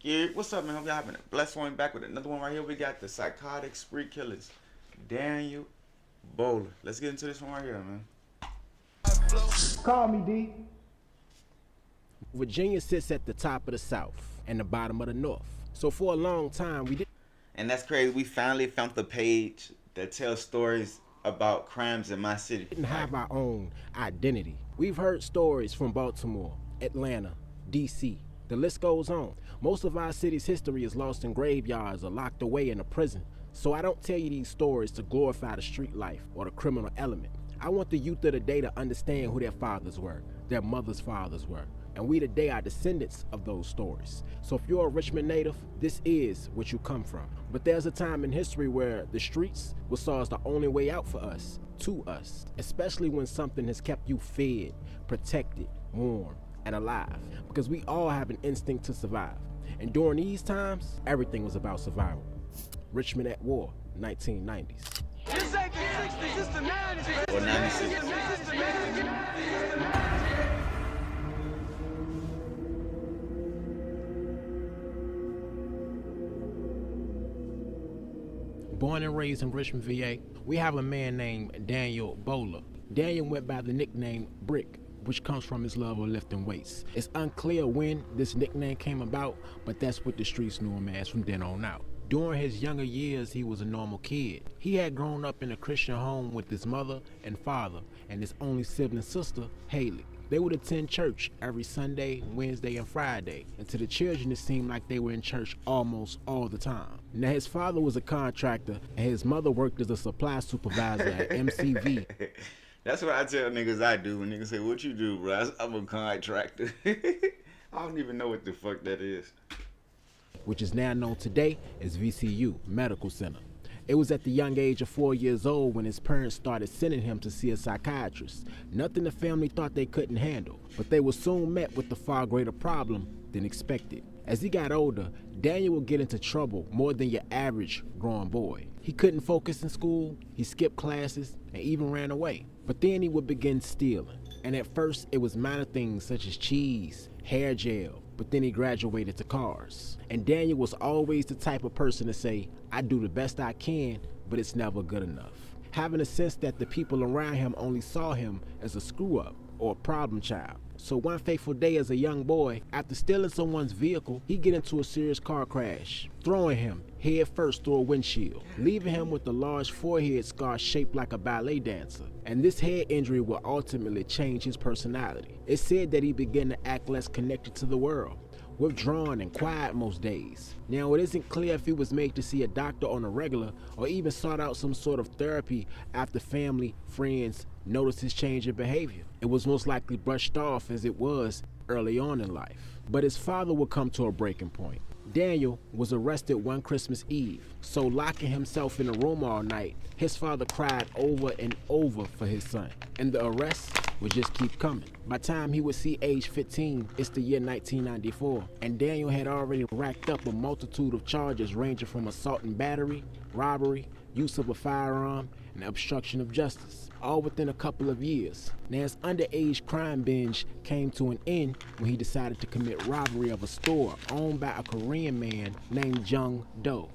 Yeah, what's up, man? Hope y'all having a blessed one. Back with another one right here. We got the Psychotic Spree Killers, Daniel Bowler. Let's get into this one right here, man. Call me, D. Virginia sits at the top of the South and the bottom of the North. So for a long time, we And that's crazy. We finally found the page that tells stories about crimes in my city. didn't have our own identity. We've heard stories from Baltimore, Atlanta, D.C. The list goes on. Most of our city's history is lost in graveyards or locked away in a prison. So I don't tell you these stories to glorify the street life or the criminal element. I want the youth of the day to understand who their fathers were, their mothers' fathers were, and we today are descendants of those stories. So if you're a Richmond native, this is what you come from. But there's a time in history where the streets were saw as the only way out for us, to us, especially when something has kept you fed, protected, warm, and alive, because we all have an instinct to survive. And during these times, everything was about survival. Richmond at War, 1990s. This ain't the 60s, it's the 90s. Or 96. Born and raised in Richmond, VA, we have a man named Daniel Bowler. Daniel went by the nickname Brick, which comes from his love of lifting weights. It's unclear when this nickname came about, but that's what the streets knew him as from then on out. During his younger years, he was a normal kid. He had grown up in a Christian home with his mother and father and his only sibling sister, Haley. They would attend church every Sunday, Wednesday, and Friday, and to the children it seemed like they were in church almost all the time. Now his father was a contractor and his mother worked as a supply supervisor at MCV. That's what I tell niggas I do when niggas say, "What you do, bro?" I'm a contractor. I don't even know what the fuck that is. Which is now known today as VCU Medical Center. It was at the young age of 4 years old when his parents started sending him to see a psychiatrist. Nothing the family thought they couldn't handle, but they were soon met with a far greater problem than expected. As he got older, Daniel would get into trouble more than your average grown boy. He couldn't focus in school, he skipped classes, and even ran away. But then he would begin stealing. And at first, it was minor things such as cheese, hair gel, but then he graduated to cars. And Daniel was always the type of person to say, "I do the best I can, but it's never good enough." Having a sense that the people around him only saw him as a screw-up or a problem child. So one fateful day as a young boy, after stealing someone's vehicle, he get into a serious car crash, throwing him head first through a windshield, leaving him with a large forehead scar shaped like a ballet dancer. And this head injury will ultimately change his personality. It's said that he began to act less connected to the world, withdrawn and quiet most days. Now it isn't clear if he was made to see a doctor on a regular or even sought out some sort of therapy after family, friends noticed his change in behavior. It was most likely brushed off as it was early on in life. But his father would come to a breaking point. Daniel was arrested one Christmas Eve, so locking himself in a room all night, his father cried over and over for his son, and the arrests would just keep coming. By the time he would see age 15, it's the year 1994, and Daniel had already racked up a multitude of charges ranging from assault and battery, robbery, use of a firearm, and obstruction of justice, all within a couple of years. Now his underage crime binge came to an end when he decided to commit robbery of a store owned by a Korean man named Jung Do.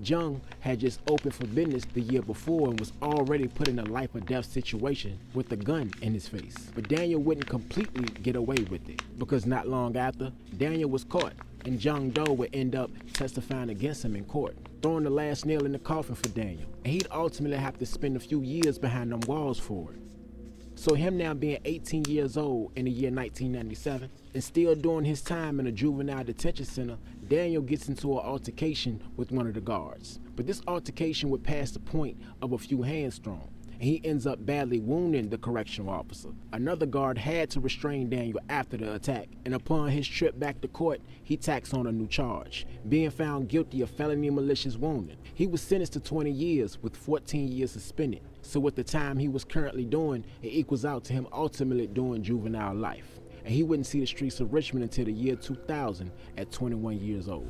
Jung had just opened for business the year before and was already put in a life or death situation with a gun in his face. But Daniel wouldn't completely get away with it, because not long after, Daniel was caught and Jung Do would end up testifying against him in court, throwing the last nail in the coffin for Daniel. And he'd ultimately have to spend a few years behind them walls for it. So him now being 18 years old in the year 1997 and still doing his time in a juvenile detention center, Daniel gets into an altercation with one of the guards. But this altercation would pass the point of a few hands thrown, and he ends up badly wounding the correctional officer. Another guard had to restrain Daniel after the attack, and upon his trip back to court, he tacks on a new charge, being found guilty of felony malicious wounding. He was sentenced to 20 years with 14 years suspended. So with the time he was currently doing, it equals out to him ultimately doing juvenile life. And he wouldn't see the streets of Richmond until the year 2000 at 21 years old.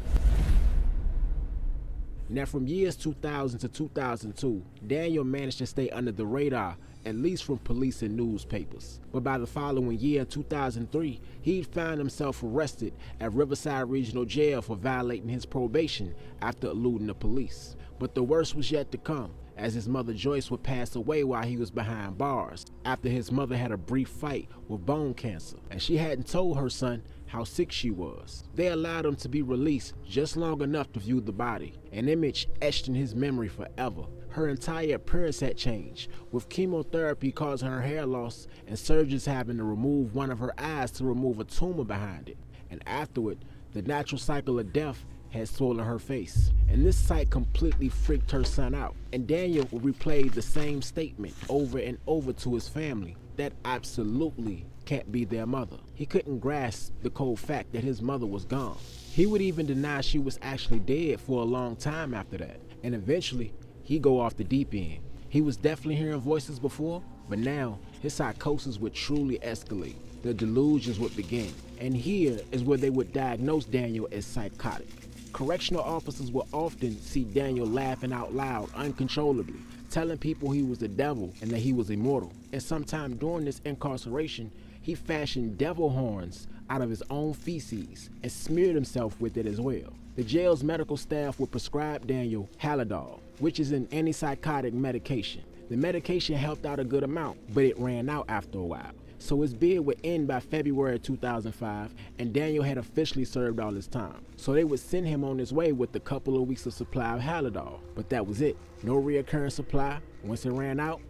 Now from years 2000 to 2002, Daniel managed to stay under the radar, at least from police and newspapers. But by the following year, 2003, he'd found himself arrested at Riverside Regional Jail for violating his probation after eluding the police. But the worst was yet to come, as his mother Joyce would pass away while he was behind bars after his mother had a brief fight with bone cancer, and she hadn't told her son how sick she was. They allowed him to be released just long enough to view the body, an image etched in his memory forever. Her entire appearance had changed, with chemotherapy causing her hair loss and surgeons having to remove one of her eyes to remove a tumor behind it. And afterward, the natural cycle of death had swollen her face, and this sight completely freaked her son out. And Daniel would replay the same statement over and over to his family: that absolutely can't be their mother. He couldn't grasp the cold fact that his mother was gone. He would even deny she was actually dead for a long time after that, and eventually he'd go off the deep end. He was definitely hearing voices before, but now his psychosis would truly escalate. The delusions would begin, and here is where they would diagnose Daniel as psychotic. Correctional officers will often see Daniel laughing out loud uncontrollably, telling people he was the devil and that he was immortal. And sometime during this incarceration, he fashioned devil horns out of his own feces and smeared himself with it as well. The jail's medical staff would prescribe Daniel Halidol, which is an antipsychotic medication. The medication helped out a good amount, but it ran out after a while. So his bid would end by February 2005, and Daniel had officially served all his time. So they would send him on his way with a couple of weeks of supply of Halidol, but that was it. No reoccurring supply. Once it ran out,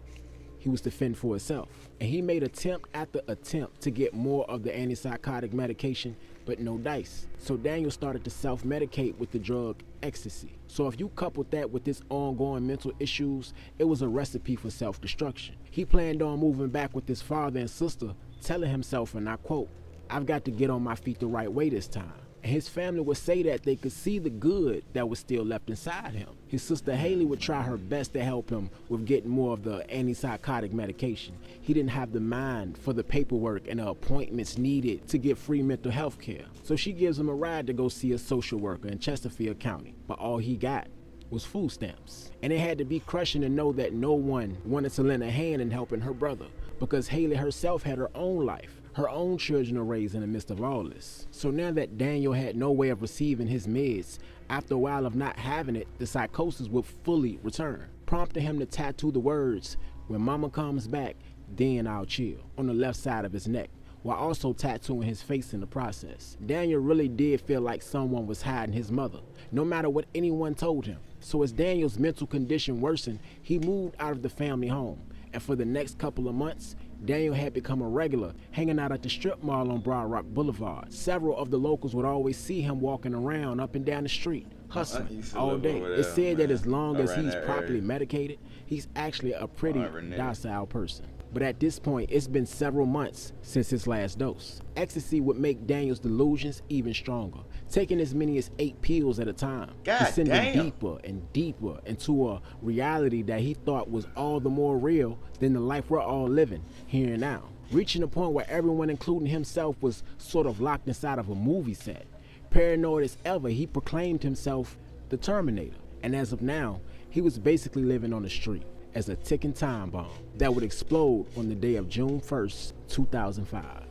he was to fend for himself. And he made attempt after attempt to get more of the antipsychotic medication, but no dice. So Daniel started to self-medicate with the drug ecstasy. So if you coupled that with his ongoing mental issues, it was a recipe for self-destruction. He planned on moving back with his father and sister, telling himself, and I quote, "I've got to get on my feet the right way this time." And his family would say that they could see the good that was still left inside him. His sister Haley would try her best to help him with getting more of the antipsychotic medication. He didn't have the mind for the paperwork and the appointments needed to get free mental health care. So she gives him a ride to go see a social worker in Chesterfield County. But all he got was food stamps. And it had to be crushing to know that no one wanted to lend a hand in helping her brother, because Haley herself had her own life. Her own children are raised in the midst of all this. So now that Daniel had no way of receiving his meds, after a while of not having it, the psychosis would fully return, prompting him to tattoo the words, "When mama comes back, then I'll chill," on the left side of his neck, while also tattooing his face in the process. Daniel really did feel like someone was hiding his mother, no matter what anyone told him. So as Daniel's mental condition worsened, he moved out of the family home, and for the next couple of months, Daniel had become a regular, hanging out at the strip mall on Broad Rock Boulevard. Several of the locals would always see him walking around up and down the street, hustling all day. It's said that as long as he's properly medicated, he's actually a pretty docile person. But at this point, it's been several months since his last dose. Ecstasy would make Daniel's delusions even stronger, taking as many as 8 pills at a time, descending deeper and deeper into a reality that he thought was all the more real than the life we're all living here and now, reaching a point where everyone, including himself, was sort of locked inside of a movie set. Paranoid as ever, he proclaimed himself the Terminator, and as of now, he was basically living on the street as a ticking time bomb that would explode on the day of June 1st, 2005.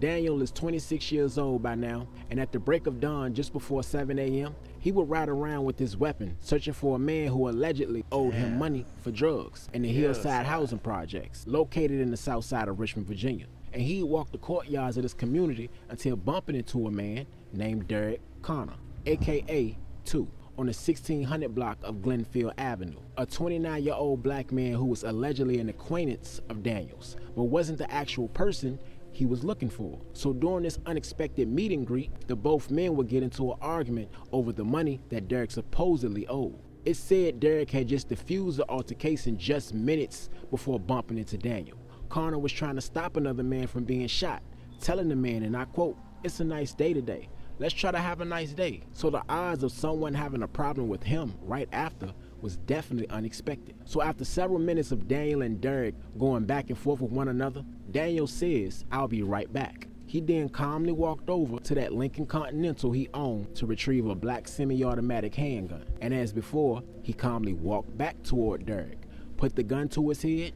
Daniel is 26 years old by now, and at the break of dawn, just before 7 a.m., he would ride around with his weapon, searching for a man who allegedly owed him money for drugs in the Hillside housing projects, located in the south side of Richmond, Virginia. And he'd walk the courtyards of this community until bumping into a man named Derek Connor, aka 2, on the 1600 block of Glenfield Avenue, a 29-year-old black man who was allegedly an acquaintance of Daniel's, but wasn't the actual person he was looking for. So during this unexpected meet and greet, the both men would get into an argument over the money that Derek supposedly owed. It said Derek had just defused the altercation just minutes before bumping into Daniel. Connor was trying to stop another man from being shot, telling the man, and I quote, "It's a nice day today. Let's try to have a nice day." So the odds of someone having a problem with him right after was definitely unexpected. So after several minutes of Daniel and Derek going back and forth with one another, Daniel says, "I'll be right back." He then calmly walked over to that Lincoln Continental he owned to retrieve a black semi-automatic handgun. And as before, he calmly walked back toward Derek, put the gun to his head,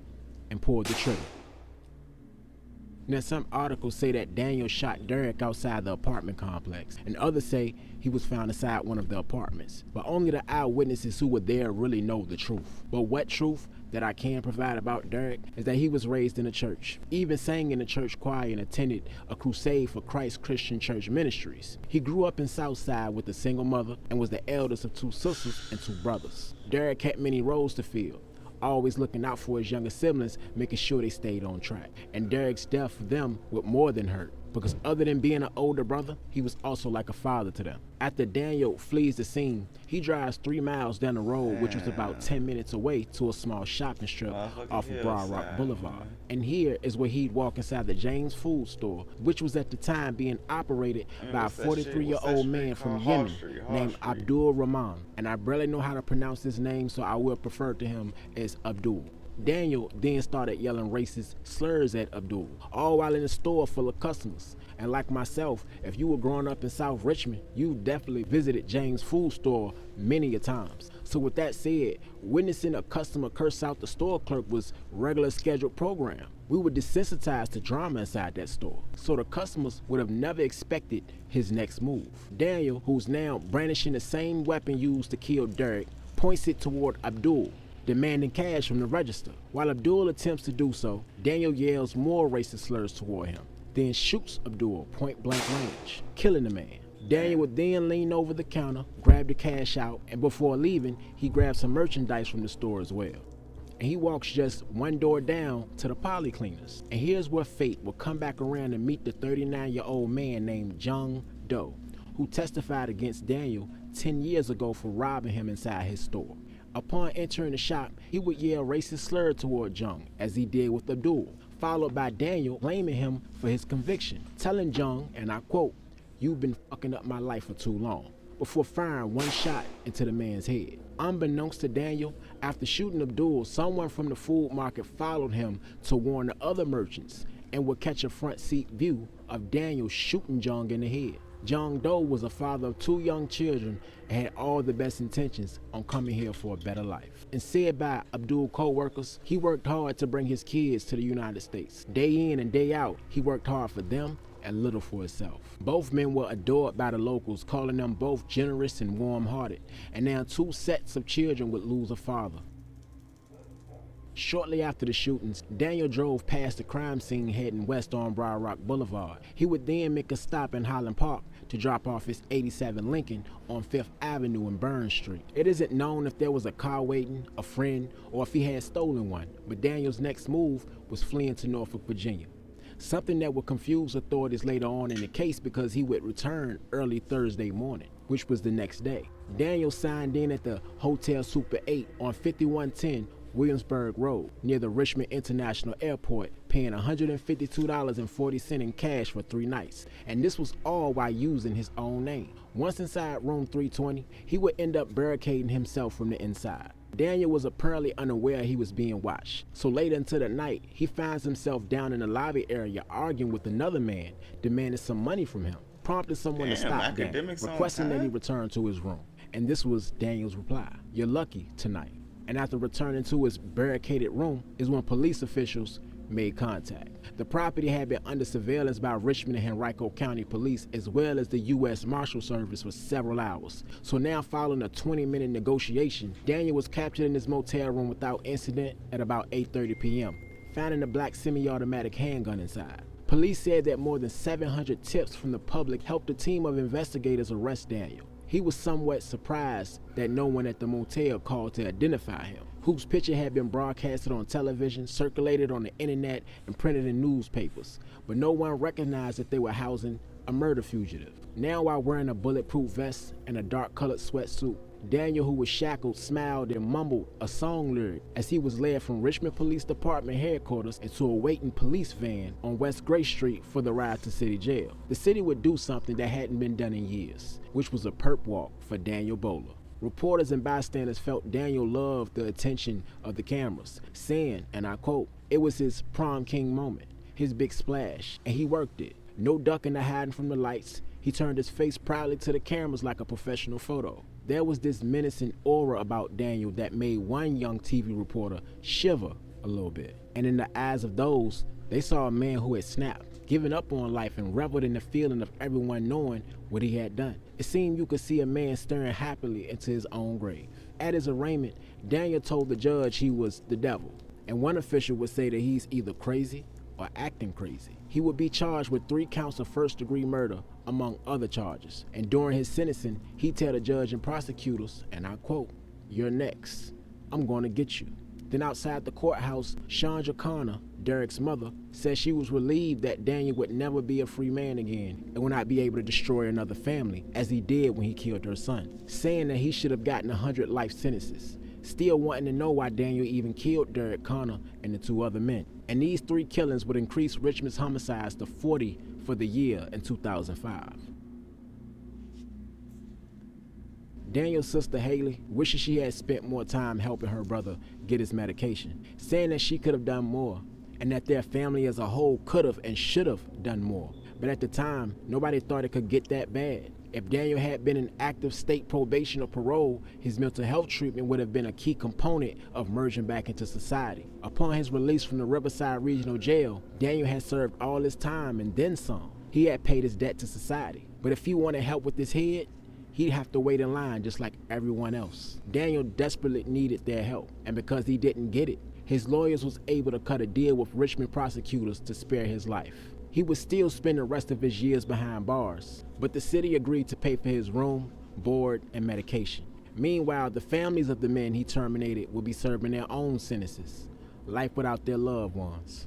and pulled the trigger. Now, some articles say that Daniel shot Derek outside the apartment complex, and others say he was found inside one of the apartments. But only the eyewitnesses who were there really know the truth. But what truth that I can provide about Derek is that he was raised in a church, even sang in the church choir and attended a crusade for Christ Christian Church Ministries. He grew up in Southside with a single mother and was the eldest of 2 sisters and 2 brothers. Derek had many roles to fill, always looking out for his younger siblings, making sure they stayed on track. And Derek's death for them would more than hurt, because other than being an older brother, he was also like a father to them. After Daniel flees the scene, he drives 3 miles down the road, which was about 10 minutes away, to a small shopping strip off of Broad Rock Boulevard. And here is where he'd walk inside the James food store, which was at the time being operated by a 43-year-old man from Yemen named Abdul Rahman. And I barely know how to pronounce his name, so I will refer to him as Abdul. Daniel then started yelling racist slurs at Abdul, all while in a store full of customers. And like myself, if you were growing up in South Richmond, you definitely visited James food store many a times. So with that said, witnessing a customer curse out the store clerk was regular scheduled program. We were desensitized to drama inside that store, so the customers would have never expected his next move. Daniel, who's now brandishing the same weapon used to kill Derek, points it toward Abdul, demanding cash from the register. While Abdul attempts to do so, Daniel yells more racist slurs toward him, then shoots Abdul point blank range, killing the man. Daniel would then lean over the counter, grab the cash out, and before leaving, he grabs some merchandise from the store as well. And he walks just 1 door down to the polycleaners. And here's where fate will come back around and meet the 39-year-old man named Jung Do, who testified against Daniel 10 years ago for robbing him inside his store. Upon entering the shop, he would yell racist slurs toward Jung, as he did with Abdul, followed by Daniel blaming him for his conviction, telling Jung, and I quote, "You've been fucking up my life for too long," before firing 1 shot into the man's head. Unbeknownst to Daniel, after shooting Abdul, someone from the food market followed him to warn the other merchants and would catch a front seat view of Daniel shooting Jung in the head. Jung Do was a father of 2 young children and had all the best intentions on coming here for a better life. And said by Abdul co-workers, he worked hard to bring his kids to the United States. Day in and day out, he worked hard for them and little for himself. Both men were adored by the locals, calling them both generous and warm-hearted. And now 2 sets of children would lose a father. Shortly after the shootings, Daniel drove past the crime scene heading west on Broad Rock Boulevard. He would then make a stop in Highland Park to drop off his '87 Lincoln on 5th Avenue and Burns Street. It isn't known if there was a car waiting, a friend, or if he had stolen one, but Daniel's next move was fleeing to Norfolk, Virginia. Something that would confuse authorities later on in the case, because he would return early Thursday morning, which was the next day. Daniel signed in at the Hotel Super 8 on 5110 Williamsburg Road near the Richmond International Airport, paying $152.40 in cash for 3 nights. And this was all while using his own name. Once inside room 320, he would end up barricading himself from the inside. Daniel was apparently unaware he was being watched, so later into the night, he finds himself down in the lobby area arguing with another man, demanding some money from him, prompting someone to stop Daniel, requesting that he return to his room. And this was Daniel's reply: "You're lucky tonight." And after returning to his barricaded room is when police officials made contact. The property had been under surveillance by Richmond and Henrico County Police, as well as the U.S. Marshal Service, for several hours. So now, following a 20-minute negotiation, Daniel was captured in his motel room without incident at about 8:30 p.m., finding a black semi-automatic handgun inside. Police said that more than 700 tips from the public helped a team of investigators arrest Daniel. He was somewhat surprised that no one at the motel called to identify him, whose picture had been broadcasted on television, circulated on the internet, and printed in newspapers, but no one recognized that they were housing a murder fugitive. Now, while wearing a bulletproof vest and a dark-colored sweatsuit, Daniel, who was shackled, smiled and mumbled a song lyric as he was led from Richmond Police Department headquarters into a waiting police van on West Gray Street for the ride to city jail. The city would do something that hadn't been done in years, which was a perp walk for Daniel Bowler. Reporters and bystanders felt Daniel loved the attention of the cameras, saying, and I quote, it was his prom king moment, his big splash, and he worked it. No ducking or hiding from the lights. He turned his face proudly to the cameras like a professional photo. There was this menacing aura about Daniel that made one young TV reporter shiver a little bit. And in the eyes of those, they saw a man who had snapped, given up on life, and reveled in the feeling of everyone knowing what he had done. It seemed you could see a man staring happily into his own grave. At his arraignment, Daniel told the judge he was the devil, and one official would say that he's either crazy or acting crazy. He would be charged with 3 counts of first-degree murder, among other charges. And during his sentencing, he'd tell the judge and prosecutors, and I quote, "You're next. I'm going to get you." Then outside the courthouse, Chandra Connor, Derek's mother, said she was relieved that Daniel would never be a free man again and would not be able to destroy another family as he did when he killed her son, saying that he should have gotten 100 life sentences, still wanting to know why Daniel even killed Derek Connor and the 2 other men. And these 3 killings would increase Richmond's homicides to 40 for the year in 2005. Daniel's sister Haley wishes she had spent more time helping her brother get his medication, saying that she could have done more and that their family as a whole could have and should have done more. But at the time, nobody thought it could get that bad. If Daniel had been in active state probation or parole, his mental health treatment would have been a key component of merging back into society. Upon his release from the Riverside Regional Jail, Daniel had served all his time and then some. He had paid his debt to society. But if he wanted help with his head, he'd have to wait in line just like everyone else. Daniel desperately needed their help, and because he didn't get it, his lawyers was able to cut a deal with Richmond prosecutors to spare his life. He would still spend the rest of his years behind bars, but the city agreed to pay for his room, board, and medication. Meanwhile, the families of the men he terminated would be serving their own sentences, life without their loved ones.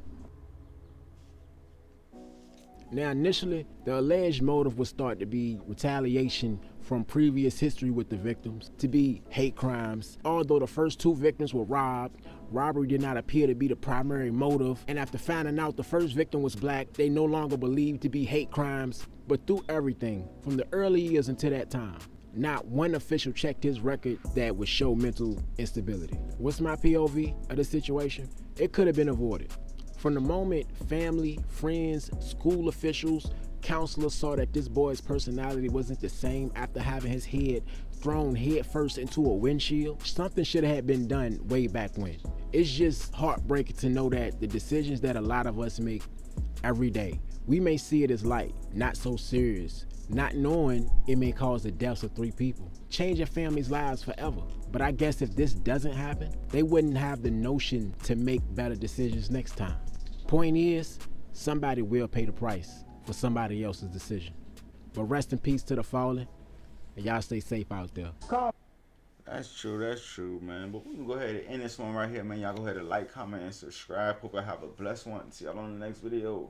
Now, initially, the alleged motive would start to be retaliation from previous history with the victims, to be hate crimes. Although the first 2 victims were robbed, robbery did not appear to be the primary motive, and after finding out the first victim was black, they no longer believed to be hate crimes. But through everything, from the early years until that time, not one official checked his record that would show mental instability. What's my POV of the situation? It could have been avoided. From the moment family, friends, school officials, counselors saw that this boy's personality wasn't the same after having his head thrown headfirst into a windshield, something should have been done way back when. It's just heartbreaking to know that the decisions that a lot of us make every day, we may see it as light, not so serious, not knowing it may cause the deaths of 3 people, changing families' lives forever. But I guess if this doesn't happen, they wouldn't have the notion to make better decisions next time. Point is, somebody will pay the price for somebody else's decision. But rest in peace to the fallen, and y'all stay safe out there. That's true, man. But we can go ahead and end this one right here, man. Y'all go ahead and like, comment, and subscribe. Hope I have a blessed one. See y'all on the next video.